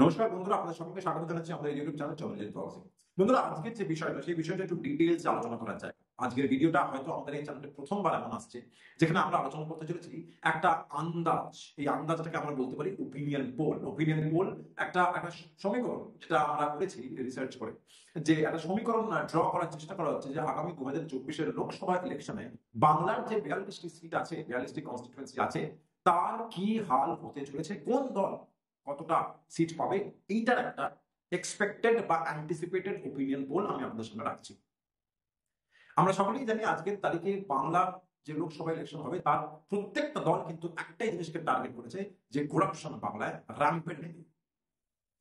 নমস্কার বন্ধুরা, আপনাদের সকলকে স্বাগত জানাচ্ছি আমাদের ইউটিউব চ্যানেল চন্দ্রজিৎ ব্লগসে। বন্ধুরা, আজকের যে বিষয়টা সেই বিষয়টা একটু ডিটেইলস আলোচনা করা যায়। আজকের ভিডিওটা হয়তো আমাদের এই চ্যানেলে প্রথমবার এমন আসছে যেখানে আমরা আলোচনা করতে চলেছি একটা আন্দাজ। এই আন্দাজটাকে আমরা বলতে পারি ওপিনিয়ন পোল। ওপিনিয়ন পোল একটা একটা সমীকরণ যেটা আমরা করেছি রিসার্চ করে, যে একটা সমীকরণ ড্র করার চেষ্টা করা হচ্ছে যে আগামী 2024-এর লোকসভা ইলেকশনে বাংলার যে 42টি সিট আছে, 42টি কনস্টিটিউয়েন্সি আছে, তার কি হাল হতে চলেছে, কোন দল কতটা সিট পাবে, এইটার একটা এক্সপেক্টেড বা অ্যান্টিসিপেটেড ওপিনিয়ন পোল আমি আপনাদের সামনে রাখছি। আমরা সকলেই জানি আজকের তারিখে বাংলার যে লোকসভা ইলেকশন হবে তার প্রত্যেকটা দল কিন্তু একটাই জিনিসকে টার্গেট করেছে, যে করাপশন বাংলায় র্যাম্পেন্ট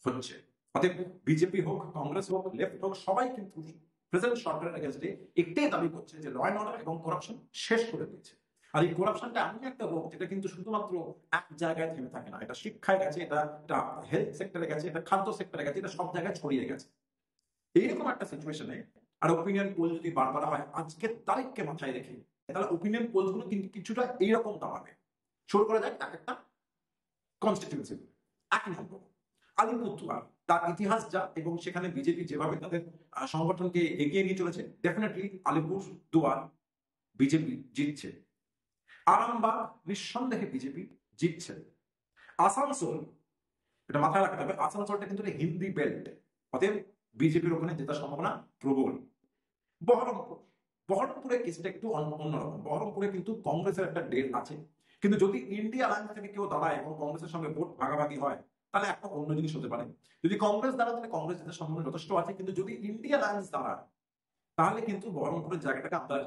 হচ্ছে। অতএব বিজেপি হোক, কংগ্রেস হোক, লেফট হোক, সবাই কিন্তু প্রেজেন্ট সরকারের এগেইনস্টে একটাই দাবি করছে যে ল অ্যান্ড অর্ডার এবং করাপশন শেষ করে দিয়েছে। আর এই করাপশনটা এমন একটা রোগ যেটা কিন্তু শুধুমাত্র এক জায়গায় থেমে থাকে না। এটা শিক্ষায় গেছে, এটা হেলথ সেক্টরে গেছে, এটা খাদ্য সেক্টরে গেছে, এটা সব জায়গায় ছড়িয়ে গেছে। এইরকম একটা সিচুয়েশনে আর ওপিনিয়ন পোল যদি বার করা হয় আজকের তারিখকে মাথায় রেখে, তাহলে ওপিনিয়ন পোলগুলো কিন্তু কিছুটা এইরকম দাঁড়াবে। শুরু করা যায় এক একটা কনস্টিটিউয়েন্সি। এক নম্বর আলিপুরদুয়ার, তার ইতিহাস যা এবং সেখানে বিজেপি যেভাবে তাদের সংগঠনকে এগিয়ে নিয়ে চলেছে, ডেফিনেটলি আলিপুরদুয়ার বিজেপি জিতছে। আরামবাগ নিঃসন্দেহে বিজেপি জিতছে। আসানসোল, এটা মাথায় রাখতে হবে, আসানসোলটা কিন্তু হিন্দি বেল্ট, অতএব বিজেপির ওখানে জেতার সম্ভাবনা প্রবল। বহরমপুর, বহরমপুরের কেসটা একটু অন্যরকম। বহরমপুরে কিন্তু কংগ্রেসের একটা ডেল আছে, কিন্তু যদি ইন্ডিয়া অ্যালায়েন্স থেকে কেউ দাঁড়ায় এবং কংগ্রেসের সঙ্গে ভোট ভাগাভাগি হয় তাহলে একটা অন্য জিনিস হতে পারে। যদি কংগ্রেস দাঁড়ায় তাহলে কংগ্রেস জেতার সম্ভাবনা যথেষ্ট আছে, কিন্তু যদি ইন্ডিয়া অ্যালায়েন্স দাঁড়ায় তাহলে কিন্তু বহরমপুরের জায়গাটাকে আমরা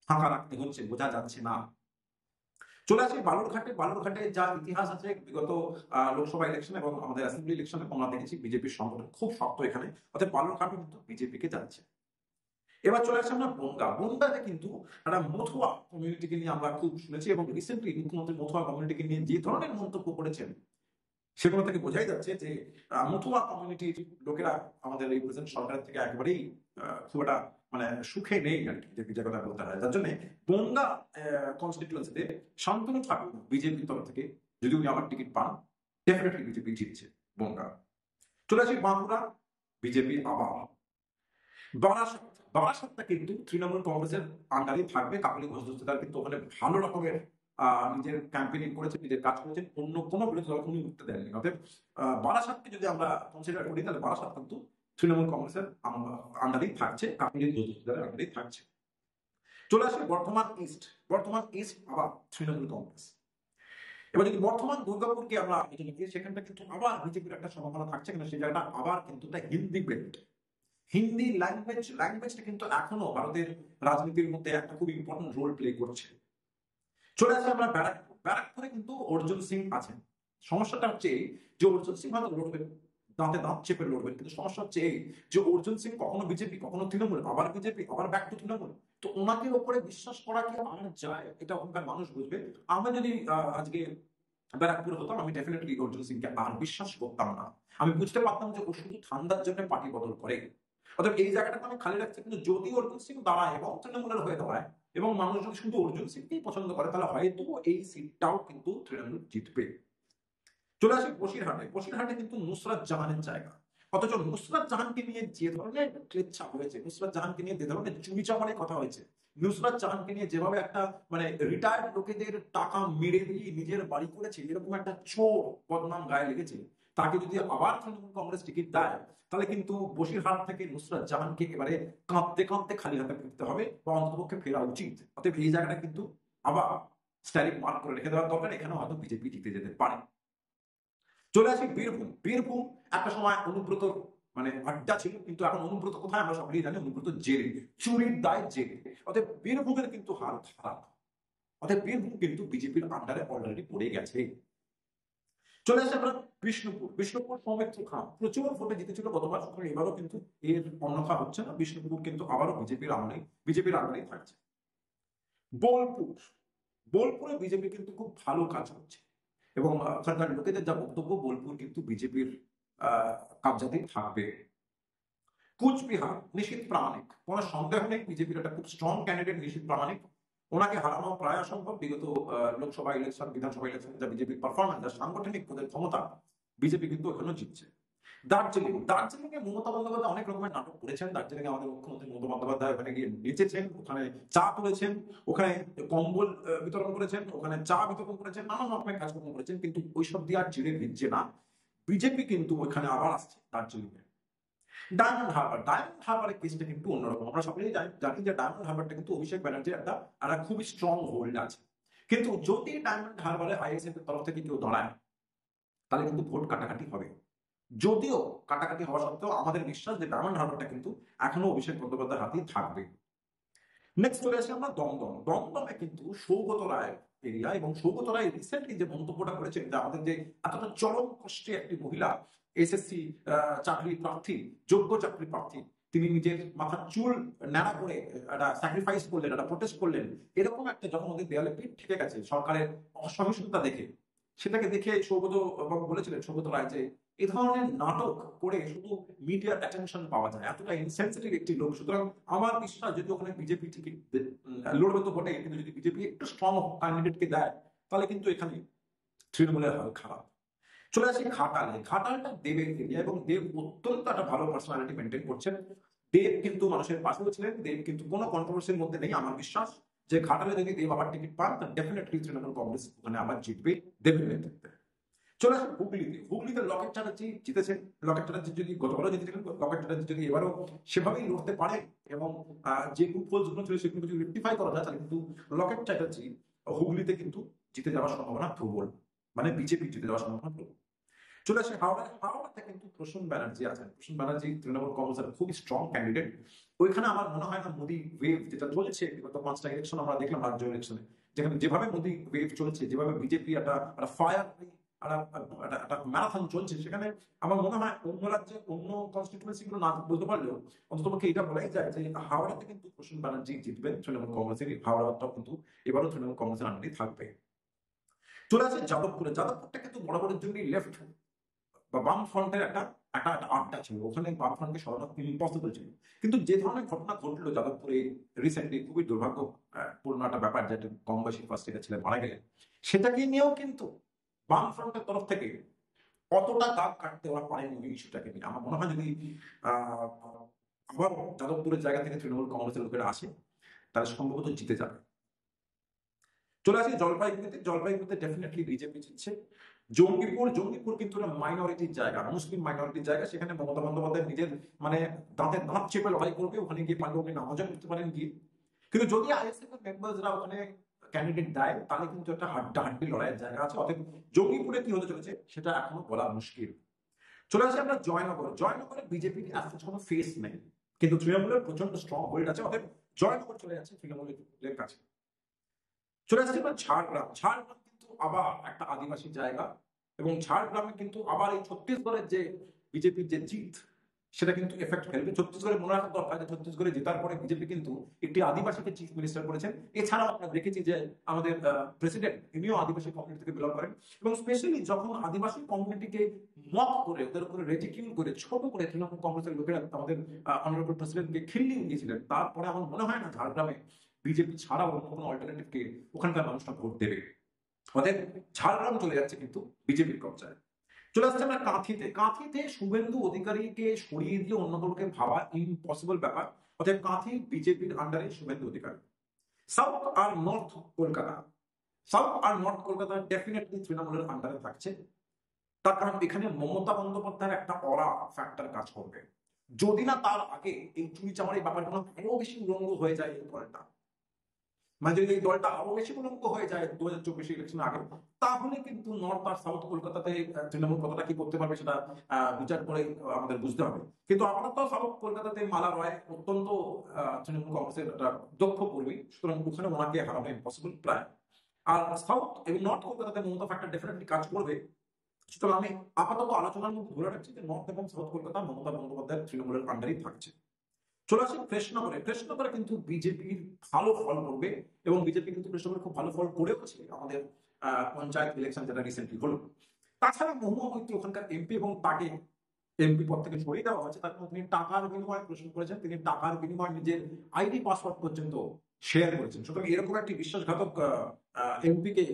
ফাঁকা রাখতে হচ্ছে, বোঝা যাচ্ছে না। চলে আসি বালুরঘাটে। বালুরঘাটে যা ইতিহাস আছে বিগত লোকসভা ইলেকশন এবং আমাদের অ্যাসেম্বলি ইলেকশনে আমরা দেখেছি বিজেপির সংগঠন খুব শক্ত এখানে, অর্থাৎ বালুরঘাটও কিন্তু বিজেপিকে যাচ্ছে। এবার চলে আসছে আমরা বনগা। বনগাতে কিন্তু একটা মথুয়া কমিউনিটিকে নিয়ে আমরা খুব শুনেছি এবং রিসেন্টলি মুখ্যমন্ত্রী মথুয়া কমিউনিটিকে নিয়ে যে ধরনের মন্তব্য করেছেন সেগুলো থেকে বোঝাই যাচ্ছে যে মথুয়া কমিউনিটির লোকেরা আমাদের এই প্রেজেন্ট সরকারের থেকে একেবারেই খুব একটা মানে সুখে নেই আর কি, যে কথা বলতে হয়। যার জন্য বনগা কনস্টিটিউয়েন্সিতে শান্তনু ঠাকুর বিজেপির তরফ থেকে যদি উনি আমার টিকিট পান, ডেফিনেটলি বিজেপি জিতছে বনগা। চলে আসি বাঁকুড়া, বিজেপি আবার। বারাসাত, বারাসাতটা কিন্তু তৃণমূল কংগ্রেসের আন্ডারে থাকবে। কাকলি ঘোষ দস্তিদার কিন্তু ওখানে ভালো রকমের নিজের ক্যাম্পেনিং করেছে, নিজের কাজ করেছেন, অন্য কোনো বিরোধী দল উনি উঠতে দেননি। অতএব বারাসাতকে যদি আমরা কনসিডার করি তাহলে বারাসাত কিন্তু তৃণমূল কংগ্রেসের আন্ডারেই থাকছে, কাকলি ঘোষ দস্তিদারের আন্ডারেই থাকছে। চলে আসে বর্ধমান ইস্ট। বর্ধমান ইস্ট আবার তৃণমূল কংগ্রেস। এবার যদি বর্ধমান দুর্গাপুরকে আমরা সেখানটা কিন্তু আবার বিজেপির একটা সম্ভাবনা থাকছে, কিন্তু সেই জায়গাটা আবার কিন্তু হিন্দি বেল্ট। হিন্দি ল্যাঙ্গুয়েজটা কিন্তু এখনো ভারতের রাজনীতির মধ্যে একটা খুব ইম্পর্টেন্ট রোল প্লে করছে। চলে আসে আমরা ব্যারাকপুর। ব্যারাকপুরে কিন্তু অর্জুন সিং আছেন। সমস্যাটা হচ্ছে যে অর্জুন সিং হয়তো লড়বেন, দাঁতে দাঁত চেপে লড়বেন, কিন্তু সমস্যা হচ্ছে এই যে অর্জুন সিং কখনো বিজেপি, কখনো তৃণমূল, আবার বিজেপি, আবার ব্যাক টু তৃণমূল। তো ওনাকে ওপরে বিশ্বাস করা কি আর যায়, এটা ওখানকার মানুষ বুঝবে। আমরা যদি আজকে ব্যারাকপুর হতাম, আমি ডেফিনেটলি অর্জুন সিংকে আর বিশ্বাস করতাম না। আমি বুঝতে পারতাম যে ও শুধু ঠান্ডার জন্য পার্টি বদল করে। অর্থাৎ এই জায়গাটাকে আমি খালি রাখছি, কিন্তু যদি অর্জুন সিং দাঁড়ায় এবং তৃণমূলের হয়ে দাঁড়ায় এবং মানুষ যদি শুধু অর্জুন সিংকেই পছন্দ করে তাহলে হয়তো এই সিটটাও কিন্তু তৃণমূল জিতবে। চলে আসি বসিরহাটে। বসিরহাটে কিন্তু নুসরাত জাহানের জায়গা, অথচ নুসরাত জাহানকে নিয়ে যে ধরনের ট্রেচ্ছা হয়েছে, নুসরাত জাহানকে নিয়ে যে ধরনের চুরি চামারের কথা হয়েছে, নুসরাত জাহানকে নিয়ে যেভাবে একটা মানে রিটায়ার্ড লোকেদের টাকা মেরে দিয়ে নিজের বাড়ি করেছে এরকম একটা চোর বদনাম গায়ে লেগেছে, তাকে যদি আবার তৃণমূল কংগ্রেস টিকিট দেয় তাহলে কিন্তু বসিরহাট থেকে নুসরাত জাহানকে এবারে কাঁদতে কাঁদতে খালি হাতে ফিরতে হবে বা অন্ততপক্ষে ফেরা উচিত। অতএব এই জায়গাটা কিন্তু আবার স্টাইলিক মার্ক করে রেখে দেওয়ার দরকার, এখানে হয়তো বিজেপি জিতে যেতে পারে। চলে আসি বীরভূম। বীরভূম একটা সময় অনুব্রত মানে আড্ডা ছিল, কিন্তু এখন অনুব্রত কোথায় আমরা সকলেই জানি, অনুব্রত জেলে, চুরির দায় জেলে। অতএব বীরভূমের কিন্তু হাল খারাপ। অতএব বীরভূম কিন্তু বিজেপির আন্ডারে অলরেডি পড়ে গেছে। চলে আসে আমরা বিষ্ণুপুর। বিষ্ণুপুর সৌমিত্র খান প্রচুর ভোটে জিতেছিল গতবার, সুতরাং এবারও কিন্তু এর অন্যথা হচ্ছে না। বিষ্ণুপুর কিন্তু আবারও বিজেপির আন্ডারেই থাকছে। বোলপুর, বোলপুরে বিজেপি কিন্তু খুব ভালো কাজ করছে এবং ওখানকার লোকেদের যা বক্তব্য, বোলপুর কিন্তু বিজেপির কাবজাতেই থাকবে। কুচবিহার নিশীথ প্রামাণিক, কোনো সন্দেহ নেই বিজেপির একটা খুব স্ট্রং ক্যান্ডিডেট নিশীথ প্রামাণিক। ওনাকে হারানো প্রায় অসম্ভব। বিগত লোকসভা ইলেকশন, বিধানসভা ইলেকশন যা বিজেপির পারফরমেন্স, যা সাংগঠনিক পদের ক্ষমতা, বিজেপি কিন্তু এখনো জিতছে। দার্জিলিং এ মমতা বন্দ্যোপাধ্যায় অনেক রকমের নাটক করেছেন। দার্জিলিং এ আমাদের মুখ্যমন্ত্রী মমতা বন্দ্যোপাধ্যায় ওখানে গিয়ে নেচেছেন, ওখানে চা করেছেন, ওখানে কম্বল বিতরণ করেছেন, ওখানে চা বিতরণ করেছেন, নানান রকমের কাজকর্ম করেছেন, কিন্তু ওইসব দিয়ে আর চিড়ে ভিজছে না। বিজেপি কিন্তু ওইখানে আবার আসছে দার্জিলিং এ। ডায়মন্ড হারবারের কেসটা কিন্তু অন্যরকম। আমরা সকলেই জানি যে ডায়মন্ড হারবারটা কিন্তু অভিষেক ব্যানার্জির একটা খুবই স্ট্রং হোল্ড আছে। কিন্তু যদি ডায়মন্ড হারবারে আইএসএফ এর তরফ থেকে কেউ দাঁড়ায়, তাহলে কিন্তু ভোট কাটাকাটি হবে। যদিও কাটাকাটি হওয়া সত্ত্বেও আমাদের বিশ্বাস যে ডায়মন্ড হারবারটা কিন্তু এখনো অভিষেক বন্দ্যোপাধ্যায়ের হাতেই থাকবে। নেক্সট চলে আসি আমরা দমদম। দমদমে কিন্তু সৌগত রায় এরিয়া, এবং সৌগত রায় রিসেন্টলি যে মন্তব্যটা করেছেন যে আমাদের যে এতটা চরম কষ্টে একটি মহিলা এসএসসি চাকরি প্রার্থী, যোগ্য চাকরি প্রার্থী, তিনি নিজের মাথার চুল ন্যাড়া করে একটা স্যাক্রিফাইস করলেন, একটা প্রোটেস্ট করলেন, এরকম একটা যখন ওদের দেয়ালে পিঠ ঠেকে গেছে সরকারের অসহিষ্ণুতা দেখে, সেটাকে দেখে সৌগত বাবু বলেছিলেন, সৌগত রায়, যে এ ধরনের নাটক করে শুধু মিডিয়ার অ্যাটেনশন পাওয়া যায়, এতটা ইনসেন্সিটিভ একটি লোক। সুতরাং আমার বিশ্বাস যদি ওখানে বিজেপি টিকিট লড়বে তো বটে, কিন্তু যদি বিজেপি একটু স্ট্রং ক্যান্ডিডেটকে দেয়, তাহলে কিন্তু এখানে তৃণমূলের হাল খারাপ। চলে আসি ঘাটালে। ঘাটালটা দেবের এরিয়া, এবং দেব অত্যন্ত একটা ভালো পার্সোনালিটি মেনটেন করছেন। দেব কিন্তু মানুষের পাশেও ছিলেন, দেব কিন্তু কোনো কন্ট্রোভার্সির মধ্যে নেই। আমার বিশ্বাস যে ঘাটালে যদি দেব আবার টিকিট পান, তাহলে ডেফিনেটলি তৃণমূল কংগ্রেস ওখানে আবার জিতবে দেবের নেতৃত্বে। চলে আসে হুগলিতে লকেট চ্যাটার্জি জিতেছেন। লকেট চ্যাটার্জি যদি গতবারও জিতেছিলেন, লকেট চ্যাটার্জি যদি এবারও সেভাবেই লড়তে পারে এবং যে লুপহোলস গুলো ছিল সেগুলো যদি রেক্টিফাই করা যায়, তাহলে কিন্তু লকেট চ্যাটার্জি হুগলিতে কিন্তু জিতে যাওয়ার সম্ভাবনা প্রবল, মানে বিজেপি জিতে যাওয়ার সম্ভাবনা প্রবল। চলে আসে হাওড়াতে কিন্তু প্রসূন ব্যানার্জি আছেন। প্রসূন ব্যানার্জি তৃণমূল কংগ্রেসের খুবই স্ট্রং ক্যান্ডিডেট। ওইখানে আমার মনে হয় না মোদী ওয়েভ যেটা চলছে, গত 5টা ইলেকশন আমরা দেখলাম, রাজ্য ইলেকশনে, যেখানে যেভাবে মোদী ওয়েভ চলছে, যেভাবে বিজেপি একটা ফায়ার একটা ম্যারাথন চলছে, সেখানে আমার মনে হয় অন্য রাজ্যে অন্য কনস্টিটিউয়েন্সি গুলো না বলতে পারলেও অন্ততপক্ষে এটা বলাই যায় যে হাওড়াতে কিন্তু প্রসূন ব্যানার্জি জিতবেন তৃণমূল কংগ্রেসের। হাওড়াটাও কিন্তু এবারও তৃণমূল কংগ্রেসের আন্ডারেই থাকবে। চলে আসে যাদবপুরটা কিন্তু বরাবরের জন্যই লেফট বা বাম ফ্রন্টের একটা একটা একটা আড্ডা ছিল। ওখানে বাম ফ্রন্টকে সরানো ইম্পসিবল ছিল। কিন্তু যে ধরনের ঘটনা ঘটলো যাদবপুরে রিসেন্টলি, খুবই দুর্ভাগ্যপূর্ণ একটা ব্যাপার, যে একটা কম বয়সী ফার্স্ট ইয়ারের ছেলে মারা গেলেন, সেটাকে নিয়েও কিন্তু বাম ফ্রন্টের তরফ থেকে কতটা দাগ কাটতে ওরা পারেনি ওই ইস্যুটাকে নিয়ে। আমার মনে হয় যদি আবার যাদবপুরের জায়গা থেকে তৃণমূল কংগ্রেসের লোকেরা আসে, তাহলে সম্ভবত জিতে যাবে। চলে আসি জলপাইগুড়িতে ডেফিনেটলি বিজেপি জিতছে। জঙ্গিপুর কিন্তু একটা মাইনরিটির জায়গা, মুসলিম মাইনরিটির জায়গা। সেখানে মমতা বন্দ্যোপাধ্যায় নিজের মানে দাঁত চেপে লড়াই করবে, ওখানে গিয়ে পারলে আপনি নামাজও করতে পারেন গিয়ে। কিন্তু যদি আইএসএফ এর মেম্বারসরা ওখানে ক্যান্ডিডেট দেয়, তাহলে কিন্তু একটা হাড্ডাহাড্ডি লড়াইয়ের জায়গা আছে। অতএব জঙ্গিপুরে কি হতে চলেছে সেটা এখনো বলা মুশকিল। চলে আসি আমরা জয়নগরে বিজেপির আজকে কোনো ফেস নেই, কিন্তু তৃণমূলের প্রচন্ড স্ট্রং হোল্ড আছে। অতএব জয়নগর চলে যাচ্ছে তৃণমূলের কাছে। চলে আসছে এবার ঝাড়গ্রাম কিন্তু আবার একটা আদিবাসী জায়গা, এবং ঝাড়গ্রামে কিন্তু আবার এই ছত্তিশগড়ের যে বিজেপির যে জিত, সেটা কিন্তু এফেক্ট ফেলবে। ছত্তিশগড়ে মনে রাখা দরকার যে ছত্তিশগড়ে জেতার পরে বিজেপি কিন্তু একটি আদিবাসীকে চিফ মিনিস্টার করেছেন। এছাড়াও আমরা দেখেছি যে আমাদের প্রেসিডেন্ট, ইনিও আদিবাসী কমিউনিটি থেকে বিলং করেন, এবং স্পেশালি যখন আদিবাসী কমিউনিটিকে মক করে, ওদের উপরে রেজিকিউল করে, ছোট করে তৃণমূল কংগ্রেসের লোকেরা আমাদের অনারেবল প্রেসিডেন্টকে খিল্লি দিয়েছিলেন, তারপরে আমার মনে হয় না ঝাড়গ্রামে বিজেপি ছাড়া অন্য কোনো অল্টারনেটিভকে ওখানকার মানুষটা ভোট দেবে। অতএব ঝাড়গ্রাম চলে যাচ্ছে কিন্তু বিজেপির কবজায়। চলে আসছে আমরা কাঁথিতে শুভেন্দু অধিকারীকে সরিয়ে দিয়ে অন্য দলকে ভাবা ইম্পসিবল ব্যাপার। অতএব কাঁথি বিজেপির আন্ডারে শুভেন্দু অধিকারী। সাউথ আর নর্থ কলকাতা ডেফিনেটলি তৃণমূলের আন্ডারে থাকছে। তার কারণ এখানে মমতা বন্দ্যোপাধ্যায়ের একটা অরা ফ্যাক্টর কাজ করবে। যদি না তার আগে এই চুরি চামারি ব্যাপারগুলো আরো বেশি উলঙ্গ হয়ে যায় এই দলটা, মানে যদি এই দলটা আরো বেশি উলঙ্গ হয়ে যায় 2024 ইলেকশন আগে, তাহলে কিন্তু নর্থ আর সাউথ কলকাতাতে তৃণমূল কতটা কি করতে পারবে সেটা বিচার করে আমাদের বুঝতে হবে। কিন্তু আপাতত সাউথ কলকাতাতে মালা রয় অত্যন্ত তৃণমূল কংগ্রেসের একটা দক্ষ কর্মী, সুতরাং ওখানে ওনাকে হারানো ইম্পসিবল প্রায়। আর সাউথ এবং নর্থ কলকাতাতে মমতা ফ্যাক্টর ডেফিনেটলি কাজ করবে। সুতরাং আমি আপাতত আলোচনার মধ্যে ধরে রাখছি যে নর্থ এবং সাউথ কলকাতা মমতা বন্দ্যোপাধ্যায়ের তৃণমূলের আন্ডারেই থাকছে। চলে আসি কৃষ্ণনগরে কিন্তু বিজেপির ভালো ফল করবে, এবং বিজেপি কিন্তু কৃষ্ণনগরে খুব ভালো ফল করেওছে আমাদের পঞ্চায়েত ইলেকশন যেটা রিসেন্টলি হলো। তাছাড়া মহুয়া মৈত্র ওখানকার এমপি, এবং তাকে এমপি পদ থেকে সরিয়ে দেওয়া হয়েছে। তার তিনি টাকার বিনিময়ে প্রশ্ন করেছেন, তিনি টাকার বিনিময়ে নিজের আইডি পাসওয়ার্ড পর্যন্ত শেয়ার করেছেন। সুতরাং এরকম একটি বিশ্বাসঘাতক এমপি কে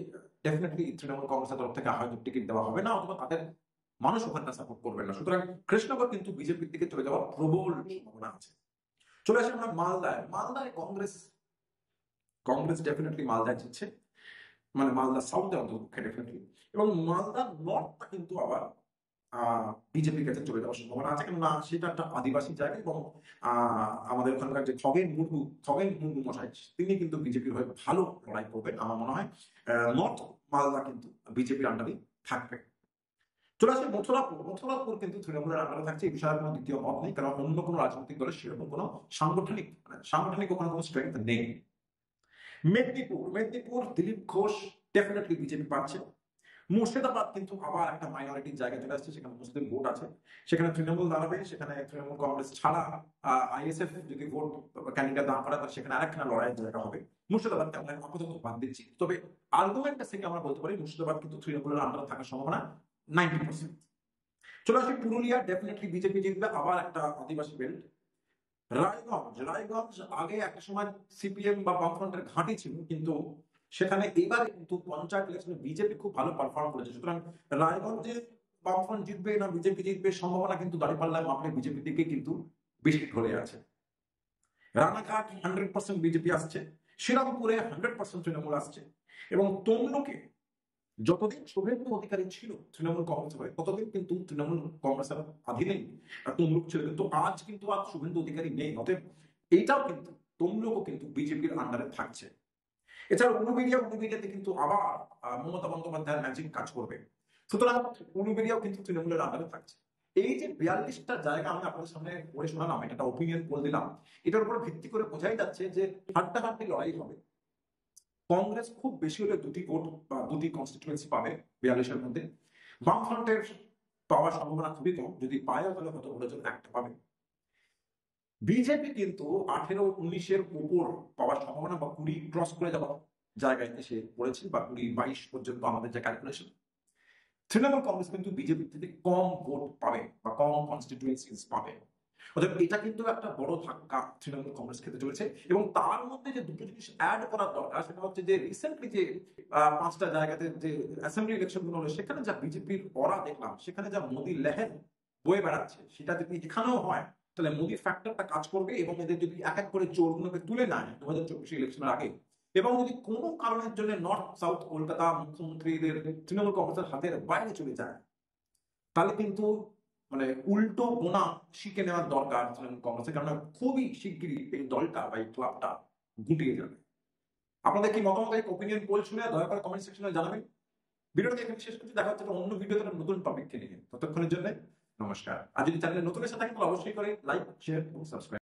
ডেফিনেটলি তৃণমূল কংগ্রেসের তরফ থেকে হয়তো টিকিট দেওয়া হবে না, অথবা তাদের মানুষ ওখানটা সাপোর্ট করবেন না। সুতরাং কৃষ্ণনগর কিন্তু বিজেপির দিকে চলে যাওয়ার প্রবল সম্ভাবনা আছে। চলে আসে আমরা মালদায় কংগ্রেস ডেফিনেটলি মালদায় জিতছে, মানে মালদা সাউথে অন্তর্পক্ষে ডেফিনেটলি। এবং মালদা নর্থটা কিন্তু আবার বিজেপির কাছে চলে যাওয়ার সম্ভাবনা আছে, কেননা সেটা একটা আদিবাসী জায়গা এবং আমাদের ওখানকার যে খগেন মুর্মু মশাই, তিনি কিন্তু বিজেপির হয়ে ভালো লড়াই করবেন। আমার মনে হয় নর্থ মালদা কিন্তু বিজেপির আন্ডারেই থাকবে। চলে আসে মথুরাপুর কিন্তু তৃণমূলের আন্ডারে থাকছে, এই বিষয়ে কোনো দ্বিতীয় মত নেই, কারণ অন্য কোনো রাজনৈতিক দলের সেরকম কোনো সাংগঠনিক ওখানে কোনো স্ট্রেংথ নেই। মেদিনীপুর দিলীপ ঘোষ ডেফিনেটলি বিজেপি পাচ্ছে। মুর্শিদাবাদ কিন্তু আবার একটা মাইনরিটির জায়গা চলে আসছে, সেখানে মুসলিম ভোট আছে, সেখানে তৃণমূল দাঁড়াবে, সেখানে তৃণমূল কংগ্রেস ছাড়া আইএসএফ যদি ভোট ক্যান্ডিডেট দাঁড় করায় তাহলে সেখানে আরেকখানা লড়াইয়ের জায়গা হবে। মুর্শিদাবাদকে আমরা আপাতত বাদ দিচ্ছি, তবে আর্গুমেন্টটা থেকে আমরা বলতে পারি মুর্শিদাবাদ কিন্তু তৃণমূলের আন্ডারে থাকার সম্ভাবনা 90%। চলে আসি পুরুলিয়া, ডেফিনেটলি বিজেপি জিতবে, আবার একটা আদিবাসী বেল্ট। রায়গঞ্জ আগে একটা সময় সিপিএম বা বামফ্রন্টের ঘাঁটি ছিল, কিন্তু সেখানে এবারে কিন্তু পঞ্চায়েত ইলেকশনে বিজেপি খুব ভালো পারফর্ম করেছে। সুতরাং রায়গঞ্জে বামফ্রন্ট জিতবে না বিজেপি জিতবে, সম্ভাবনা কিন্তু দাঁড়িপাল্লায় মাপলে বিজেপির দিকে কিন্তু বেশি ঢলে আছে। রানাঘাট 100% বিজেপি আসছে, শ্রীরামপুরে 100% তৃণমূল আসছে, এবং তমলুকে যতদিন শুভেন্দু অধিকারী ছিল তৃণমূল কংগ্রেস হয়ে ততদিন কিন্তু তৃণমূল কংগ্রেসের অধীনেই তমলুক ছিল, কিন্তু আজ শুভেন্দু অধিকারী নেই, অতএব এইটাও কিন্তু তমলুকও কিন্তু বিজেপির আন্ডারে থাকছে। এছাড়া উলুবেড়িয়াতে কিন্তু আবার মমতা বন্দ্যোপাধ্যায়ের ম্যাজিক কাজ করবে, সুতরাং উলুবেড়িয়াও কিন্তু তৃণমূলের আন্ডারে থাকছে। এই যে 42টা জায়গা আমি আপনাদের সামনে পড়ে শোনালাম, এটা একটা ওপিনিয়ন পোল দিলাম, এটার উপর ভিত্তি করে বোঝাই যাচ্ছে যে হাড্ডাহাড্ডি লড়াই হবে। কংগ্রেস খুব বেশি হলে 2টি ভোট বা 2টি কনস্টিটুয়েন্সি পাবে 42-এর মধ্যে। বামফ্রন্টের পাওয়ার সম্ভাবনা খুবই কম, যদি পায় তাহলে হয়তো ওরা জন্য একটা পাবে। বিজেপি কিন্তু 18-19-এর উপর পাওয়ার সম্ভাবনা বা 20 ক্রস করে যাওয়ার জায়গায় এসে পড়েছে, বা 20-22 পর্যন্ত আমাদের যে ক্যালকুলেশন। তৃণমূল কংগ্রেস কিন্তু বিজেপি থেকে কম ভোট পাবে বা কম কনস্টিটুয়েন্সিস পাবে, অর্থাৎ এটা কিন্তু একটা বড় ধাক্কা তৃণমূল কংগ্রেস খেতে চলেছে। এবং তার মধ্যে যে দুটো জিনিস অ্যাড করার দরকার, সেটা হচ্ছে যে রিসেন্টলি যে 5টা জায়গাতে যে অ্যাসেম্বলি ইলেকশন গুলো হলো, সেখানে যা বিজেপির অরা দেখলাম, সেখানে যা মোদী লেহের বয়ে বেড়াচ্ছে, সেটা যদি এখানেও হয় তাহলে মোদী ফ্যাক্টরটা কাজ করবে, এবং এদের যদি এক এক করে চোরগুলোকে তুলে নেয় 2024 ইলেকশনের আগে, এবং যদি কোনো কারণের জন্য নর্থ সাউথ কলকাতা মুখ্যমন্ত্রীদের তৃণমূল কংগ্রেসের হাতের বাইরে চলে যায়, তাহলে কিন্তু মানে উল্টো বোনা শিখে নেওয়ার দরকার তৃণমূল কংগ্রেসের, কারণ খুবই শিগগিরই এই দলটা বা এই ক্লাবটা গুটিয়ে যাবে। আপনাদের কি মতামত, ওপিনিয়ন পোল শুনে দয়া করে কমেন্ট সেকশনে জানাবেন। ভিডিওটা এখানে শেষ করছি, দেখা হচ্ছে অন্য ভিডিওতে নতুন টপিক নিয়ে। ততক্ষণের জন্য নমস্কার। আর যদি চ্যানেলে নতুন এসে থাকেন তাহলে অবশ্যই করে লাইক, শেয়ার এবং সাবস্ক্রাইব।